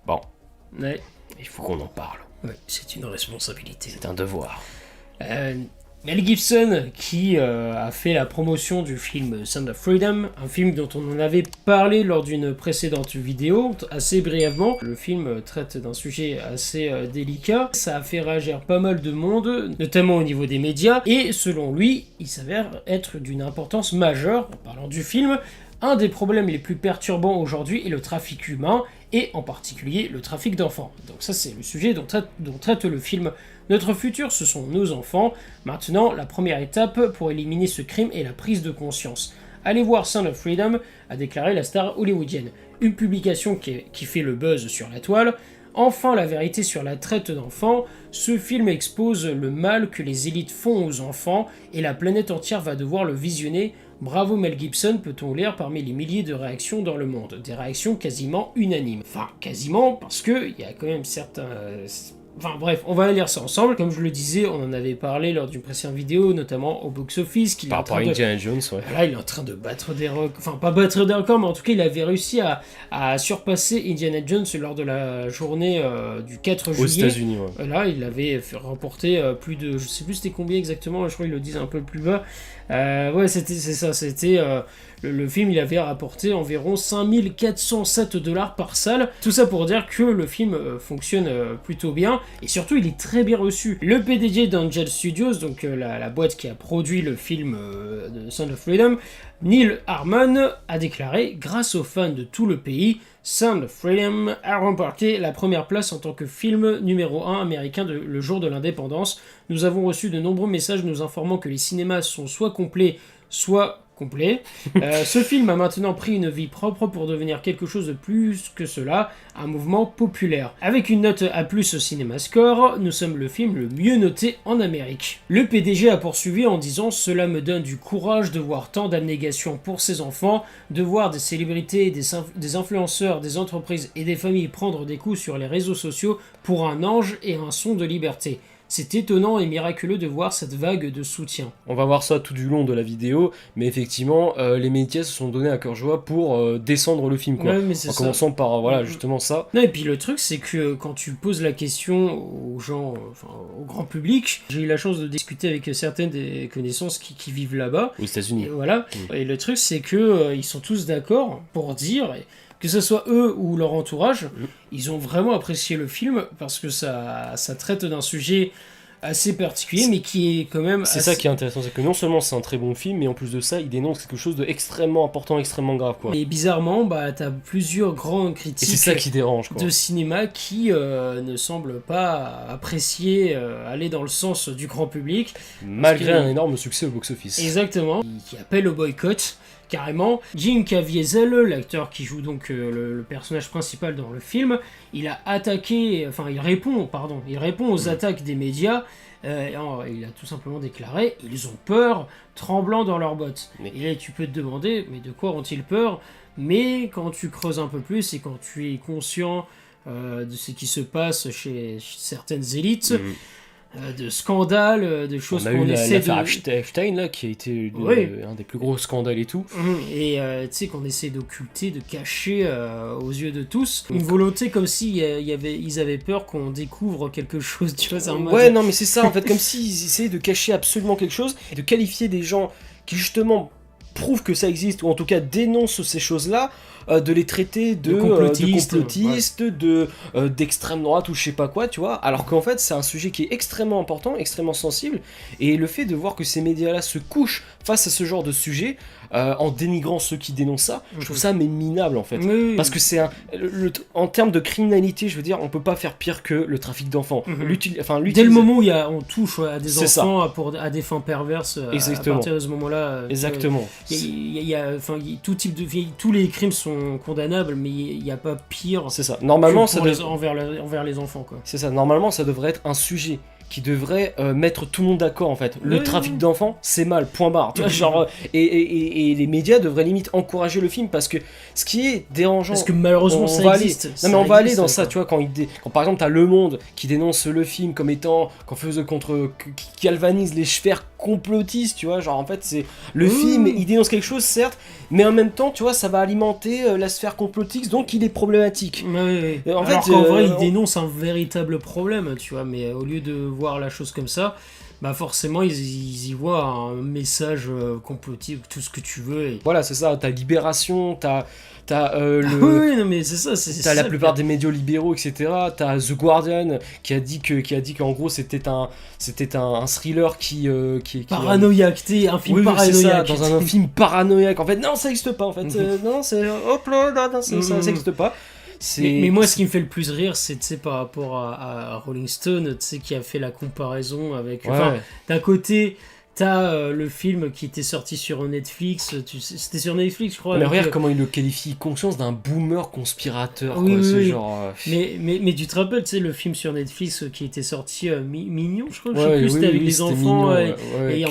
Bon, Ouais, il faut qu'on en parle. ouais, c'est une responsabilité. C'est un devoir. Mel Gibson qui a fait la promotion du film Sound of Freedom, un film dont on en avait parlé lors d'une précédente vidéo, assez brièvement. Le film traite d'un sujet assez délicat, ça a fait réagir pas mal de monde, notamment au niveau des médias, et selon lui, il s'avère être d'une importance majeure, en parlant du film. Un des problèmes les plus perturbants aujourd'hui est le trafic humain, et en particulier le trafic d'enfants. Donc ça c'est le sujet dont traite le film. Notre futur, ce sont nos enfants. Maintenant, la première étape pour éliminer ce crime est la prise de conscience. Allez voir Sound of Freedom, a déclaré la star hollywoodienne. Une publication qui fait le buzz sur la toile. Enfin, la vérité sur la traite d'enfants. Ce film expose le mal que les élites font aux enfants et la planète entière va devoir le visionner. Bravo Mel Gibson, peut-on lire parmi les milliers de réactions dans le monde. Des réactions quasiment unanimes. Enfin, quasiment, parce qu'il y a quand même certains... Enfin bref, on va lire ça ensemble. Comme je le disais, on en avait parlé lors d'une précédente vidéo, notamment au box-office. Par rapport à Indiana Jones, ouais. Là, il est en train de battre des records. Enfin, pas battre des records, mais en tout cas, il avait réussi à surpasser Indiana Jones lors de la journée du 4 juillet. Aux États-Unis, ouais. Là, il avait remporté plus de... Je sais plus c'était combien exactement, je crois qu'ils le disent un peu plus bas. Ouais, c'est ça, c'était... Le film, il avait rapporté environ 5407 $ par salle. Tout ça pour dire que le film fonctionne plutôt bien, et surtout, il est très bien reçu. Le PDG d'Angel Studios, donc la boîte qui a produit le film de Sound of Freedom, Neil Harmon, a déclaré « Grâce aux fans de tout le pays, Sound of Freedom a remporté la première place en tant que film numéro 1 américain le jour de l'indépendance. Nous avons reçu de nombreux messages nous informant que les cinémas sont soit complets, soit complet. Ce film a maintenant pris une vie propre pour devenir quelque chose de plus que cela, un mouvement populaire. Avec une note A+ au CinemaScore, nous sommes le film le mieux noté en Amérique. Le PDG a poursuivi en disant « Cela me donne du courage de voir tant d'abnégation pour ces enfants, de voir des célébrités, des influenceurs, des entreprises et des familles prendre des coups sur les réseaux sociaux pour un ange et un son de liberté. » C'est étonnant et miraculeux de voir cette vague de soutien. On va voir ça tout du long de la vidéo, mais effectivement, les médias se sont donnés à cœur joie pour descendre le film, quoi. Ouais, mais c'est en ça. commençant par, voilà, justement ça. Non, et puis le truc, c'est que quand tu poses la question aux gens, enfin au grand public, j'ai eu la chance de discuter avec certaines des connaissances qui vivent là-bas. Aux États-Unis. Et voilà. Et le truc, c'est que ils sont tous d'accord pour dire, que ce soit eux ou leur entourage, ils ont vraiment apprécié le film parce que ça traite d'un sujet assez particulier, mais qui est quand même... C'est ça qui est intéressant, c'est que non seulement c'est un très bon film, mais en plus de ça, il dénonce quelque chose d'extrêmement important, extrêmement grave, quoi. Et bizarrement, bah, t'as plusieurs grands Et critiques c'est ça qui dérange, quoi. de cinéma qui ne semblent pas apprécier aller dans le sens du grand public. Malgré un énorme succès au box-office. Exactement. Qui appelle au boycott, carrément. Jim Caviezel, l'acteur qui joue donc le personnage principal dans le film, il répond aux attaques des médias. Il a tout simplement déclaré « Ils ont peur, tremblant dans leurs bottes ». Et là, tu peux te demander « Mais de quoi ont-ils peur ?» Mais quand tu creuses un peu plus et quand tu es conscient de ce qui se passe chez certaines élites, de scandales, de choses qu'on essaie de... On a eu l'affaire Epstein, là, qui a été un des plus gros scandales et tout. Et tu sais, qu'on essaie d'occulter, de cacher aux yeux de tous. Une volonté comme si ils avaient peur qu'on découvre quelque chose, tu vois, c'est un mode... Ouais, non, mais c'est ça, en fait, comme s'ils essayaient de cacher absolument quelque chose, et de qualifier des gens qui, justement, prouvent que ça existe, ou en tout cas dénoncent ces choses-là, de les traiter de complotistes, d'extrême droite ou je sais pas quoi, tu vois, alors qu'en fait c'est un sujet qui est extrêmement important, extrêmement sensible, et le fait de voir que ces médias-là se couchent face à ce genre de sujet, en dénigrant ceux qui dénoncent ça, je trouve ça minable en fait, parce que c'est en termes de criminalité, je veux dire, on peut pas faire pire que le trafic d'enfants. Dès le moment où on touche à des enfants à des fins perverses, exactement. À partir de ce moment-là, exactement. Tous les crimes sont condamnables, mais il n'y a pas pire. C'est ça. Normalement, envers les enfants, quoi. C'est ça. Normalement, ça devrait être un sujet qui devrait mettre tout le monde d'accord en fait. Le trafic d'enfants, c'est mal, point barre. Tu vois, genre, et les médias devraient limite encourager le film, parce que ce qui est dérangeant... Parce que malheureusement ça existe. On va aller dans ça, tu vois, quand par exemple t'as Le Monde qui dénonce le film comme étant, qui galvanise les sphères complotiste, tu vois, genre en fait c'est le film, il dénonce quelque chose certes, mais en même temps, tu vois, ça va alimenter la sphère complotiste, donc il est problématique. Ouais. En Alors fait, qu'en vrai, il dénonce un véritable problème, tu vois, mais au lieu de voir la chose comme ça, bah forcément, ils y voient un message complotiste, tout ce que tu veux. Et... Voilà, c'est ça, t'as Libération, t'as oui, non, mais c'est ça, t'as la plupart des médias libéraux, etc. T'as The Guardian qui a dit qu'en gros c'était un thriller qui paranoïaque, t'es un film paranoïaque. C'est ça, dans un film paranoïaque. En fait, non, ça n'existe pas. En fait, non, c'est hop là, non, ça n'existe pas. Mais moi, ce qui me fait le plus rire, c'est par rapport à Rolling Stone, qui a fait la comparaison avec. Ouais. Enfin, d'un côté. T'as le film qui était sorti sur Netflix, c'était sur Netflix je crois. Mais regarde comment il le qualifie, conscience d'un boomer conspirateur. Oui, quoi, oui. Genre... Mais tu te rappelles, tu sais, le film sur Netflix qui était sorti Mignon, je crois, ouais, je sais plus, c'était avec les enfants,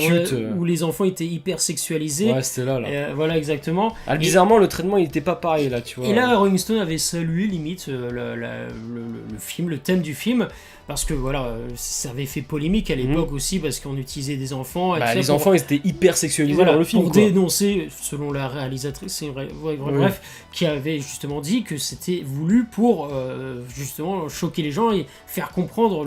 culte, où les enfants étaient hyper sexualisés. Ouais, c'était là. Voilà, exactement. Bizarrement, le traitement, il était pas pareil, là, tu vois. Et là, Rolling Stone avait salué, limite, le film, le thème du film, parce que, voilà, ça avait fait polémique à l'époque aussi, parce qu'on utilisait des enfants. Les enfants, ils étaient hyper sexualisés dans le film. Pour dénoncer, selon la réalisatrice, c'est vrai, bref, qui avait justement dit que c'était voulu pour, justement, choquer les gens et faire comprendre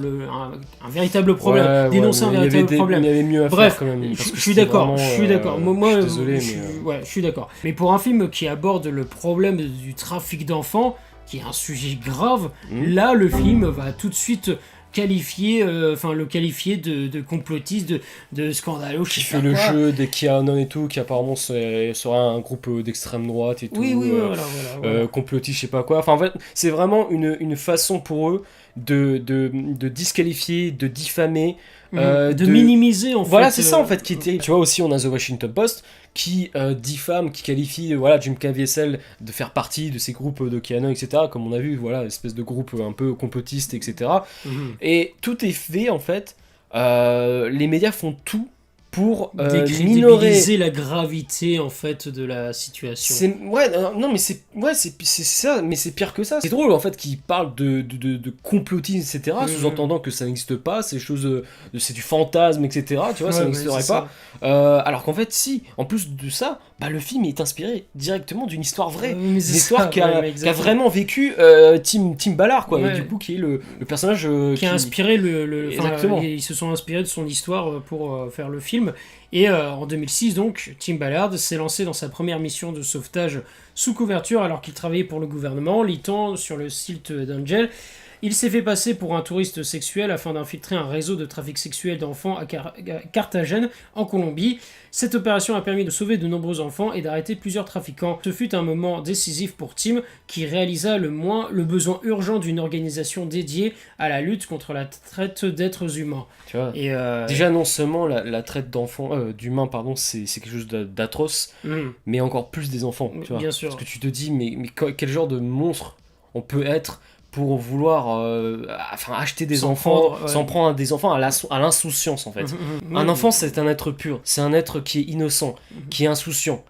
un véritable problème, dénoncer un véritable problème. Il y avait mieux à faire quand même. Je suis d'accord, Moi, je suis désolé, je suis d'accord. Mais pour un film qui aborde le problème du trafic d'enfants, qui est un sujet grave, là, le film va tout de suite le qualifier de complotiste, de scandaleux, qui fait le jeu des QAnon et tout, qui apparemment sera un groupe d'extrême droite et tout, voilà. complotiste, je sais pas quoi. Enfin, en fait, c'est vraiment une façon pour eux de disqualifier, de diffamer, de minimiser en fait. Voilà, c'est ça en fait qui était. Tu vois aussi, on a The Washington Post qui diffame, qui qualifie Jim Caviezel de faire partie de ces groupes de QAnon, etc. Comme on a vu, voilà, espèce de groupe un peu complotiste, etc. Et tout est fait en fait. Les médias font tout pour décrédibiliser la gravité en fait de la situation. Mais c'est ça, mais c'est pire que ça. C'est drôle en fait qu'ils parlent de complotisme, etc. Sous-entendant que ça n'existe pas, ces choses, c'est du fantasme, etc. Tu vois, ça n'existerait pas. Alors qu'en fait, si, en plus de ça, le film est inspiré directement d'une histoire vraie, une histoire qu'a vraiment vécu Tim Ballard, quoi. Et du coup, qui est le personnage qui a inspiré Exactement. Ils se sont inspirés de son histoire pour faire le film. Et en 2006, donc, Tim Ballard s'est lancé dans sa première mission de sauvetage sous couverture alors qu'il travaillait pour le gouvernement, lit-on sur le site d'Angel. Il s'est fait passer pour un touriste sexuel afin d'infiltrer un réseau de trafic sexuel d'enfants à Carthagène, en Colombie. Cette opération a permis de sauver de nombreux enfants et d'arrêter plusieurs trafiquants. Ce fut un moment décisif pour Tim, qui réalisa le besoin urgent d'une organisation dédiée à la lutte contre la traite d'êtres humains. Tu vois, déjà, non seulement la traite d'humains, c'est quelque chose d'atroce, mais encore plus des enfants. Tu vois, bien sûr. Parce que tu te dis, mais quel genre de monstre on peut être pour vouloir acheter des enfants, s'en prendre à des enfants à l'insouciance en fait. Un enfant, c'est un être pur, c'est un être qui est innocent, qui est insouciant.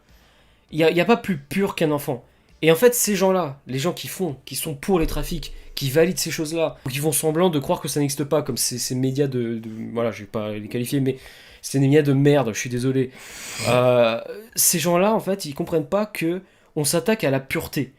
Il y a pas plus pur qu'un enfant. Et en fait, ces gens-là, les gens qui sont pour les trafics, qui valident ces choses-là, ou qui font semblant de croire que ça n'existe pas, comme ces médias voilà, je vais pas les qualifier, mais c'est des médias de merde, je suis désolé. Ces gens-là, en fait, ils comprennent pas que on s'attaque à la pureté,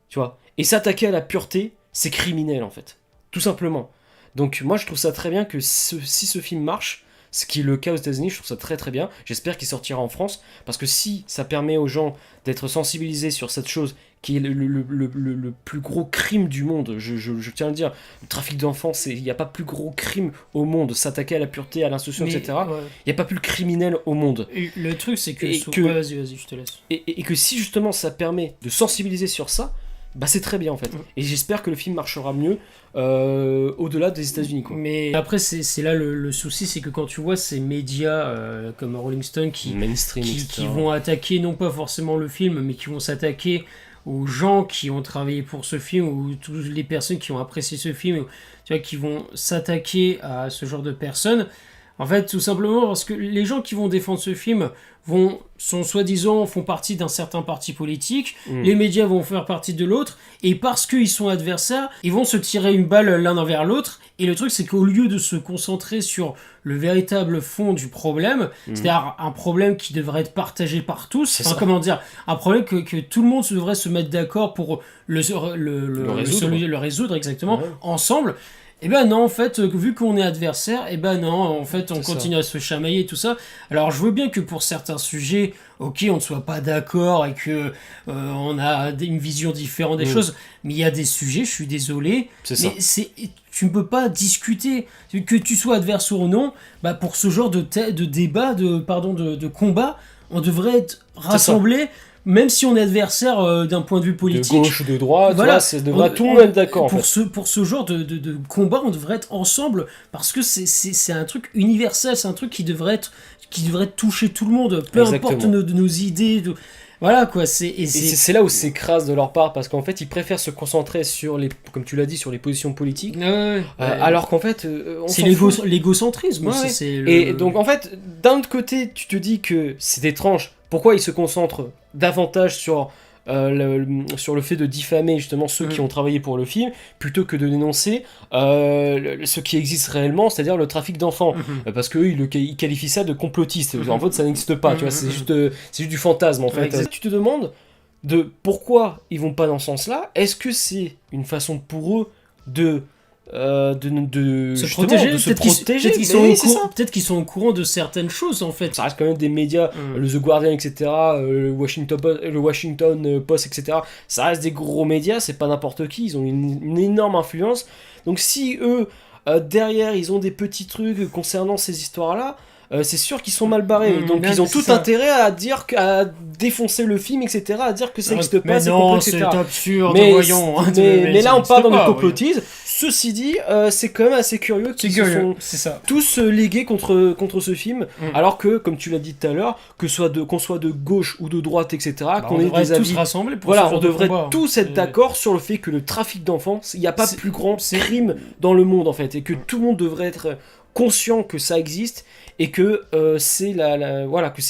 tu vois. Et s'attaquer à la pureté, c'est criminel en fait, tout simplement. Donc moi je trouve ça très bien que si ce film marche, ce qui est le cas aux États-Unis, je trouve ça très très bien. J'espère qu'il sortira en France, parce que si ça permet aux gens d'être sensibilisés sur cette chose qui est le plus gros crime du monde, je tiens à le dire, le trafic d'enfants, il n'y a pas plus gros crime au monde, s'attaquer à la pureté, à l'insouciance, etc. Il n'y a pas plus criminel au monde. Et le truc c'est que... Vas-y, je te laisse. Et que si justement ça permet de sensibiliser sur ça, c'est très bien en fait. Et j'espère que le film marchera mieux au-delà des États-Unis, quoi. Mais après, c'est là le souci, c'est que quand tu vois ces médias comme Rolling Stone qui vont attaquer non pas forcément le film, mais qui vont s'attaquer aux gens qui ont travaillé pour ce film, ou toutes les personnes qui ont apprécié ce film, tu vois, qui vont s'attaquer à ce genre de personnes. En fait, tout simplement parce que les gens qui vont défendre ce film sont soi-disant font partie d'un certain parti politique, les médias vont faire partie de l'autre, et parce qu'ils sont adversaires, ils vont se tirer une balle l'un envers l'autre. Et le truc, c'est qu'au lieu de se concentrer sur le véritable fond du problème, c'est-à-dire un problème qui devrait être partagé par tous, comment dire, un problème que tout le monde devrait se mettre d'accord pour le résoudre exactement, ensemble. Eh ben non, en fait, vu qu'on est adversaire, eh ben non, en fait, on continue à se chamailler et tout ça. Alors, je veux bien que pour certains sujets, ok, on ne soit pas d'accord et que on a une vision différente des choses, mais il y a des sujets, je suis désolé, mais tu ne peux pas discuter, que tu sois adversaire ou non, bah pour ce genre de débat, de combat, on devrait être rassemblés. Même si on est adversaire d'un point de vue politique, de gauche ou de droite, voilà, ça devrait tout le monde être d'accord. Pour ce genre de combat, on devrait être ensemble parce que c'est un truc universel, c'est un truc qui devrait toucher tout le monde, peu importe nos idées. Voilà quoi, c'est là où c'est crasse de leur part, parce qu'en fait ils préfèrent se concentrer sur les, comme tu l'as dit, sur les positions politiques, alors qu'en fait c'est l'égocentrisme. Et donc en fait d'un autre côté tu te dis que c'est étrange, pourquoi ils se concentrent davantage sur le fait de diffamer justement ceux qui ont travaillé pour le film, plutôt que de dénoncer ce qui existe réellement, c'est-à-dire le trafic d'enfants, parce qu'eux ils qualifient ça de complotiste. En fait ça n'existe pas, tu vois, c'est juste du fantasme en fait. Tu te demandes de pourquoi ils vont pas dans ce sens-là. Est-ce que c'est une façon pour eux de se protéger, peut-être qu'ils sont au courant de certaines choses en fait. Ça reste quand même des médias, le The Guardian, etc., le Washington Post, etc. Ça reste des gros médias, c'est pas n'importe qui, ils ont une énorme influence. Donc si eux, derrière, ils ont des petits trucs concernant ces histoires-là, c'est sûr qu'ils sont mal barrés, donc ils ont tout intérêt à défoncer le film, etc., à dire que ça n'existe pas, c'est complot, etc. C'est absurde, mais là on part dans le complotisme. Ceci dit, c'est quand même assez curieux qu'ils se sont tous légués contre ce film, alors que, comme tu l'as dit tout à l'heure, qu'on soit de gauche ou de droite, etc., qu'on ait des avis, tous rassemblés pour on devrait tous être d'accord sur le fait que le trafic d'enfants, il n'y a pas plus grand crime dans le monde en fait, et que tout le monde devrait être conscient que ça existe, et que c'est voilà, que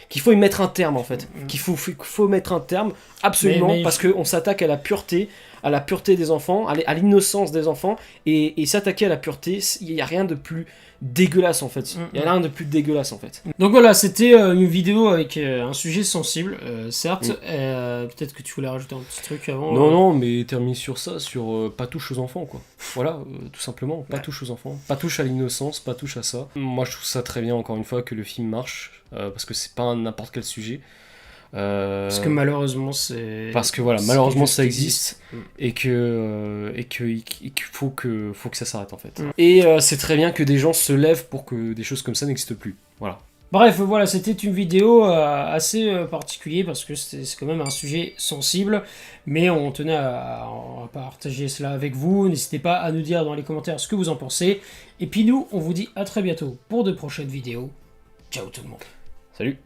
qu'il faut y mettre un terme en fait, qu'il faut mettre un terme absolument, parce qu'on s'attaque à la pureté des enfants, à l'innocence des enfants, et s'attaquer à la pureté, il n'y a rien de plus dégueulasse en fait. Donc voilà, c'était une vidéo avec un sujet sensible, certes. Peut-être que tu voulais rajouter un petit truc avant. Non, mais termine sur ça, sur pas touche aux enfants quoi. Voilà, tout simplement, pas touche aux enfants, pas touche à l'innocence, pas touche à ça. Moi je trouve ça très bien, encore une fois, que le film marche, parce que c'est pas n'importe quel sujet. Parce que malheureusement malheureusement ça existe, et qu'il faut que ça s'arrête en fait. Et c'est très bien que des gens se lèvent pour que des choses comme ça n'existent plus. Voilà. Bref, voilà, c'était une vidéo assez particulière parce que c'est quand même un sujet sensible, mais on tenait à partager cela avec vous. N'hésitez pas à nous dire dans les commentaires ce que vous en pensez. Et puis nous, on vous dit à très bientôt pour de prochaines vidéos. Ciao tout le monde. Salut.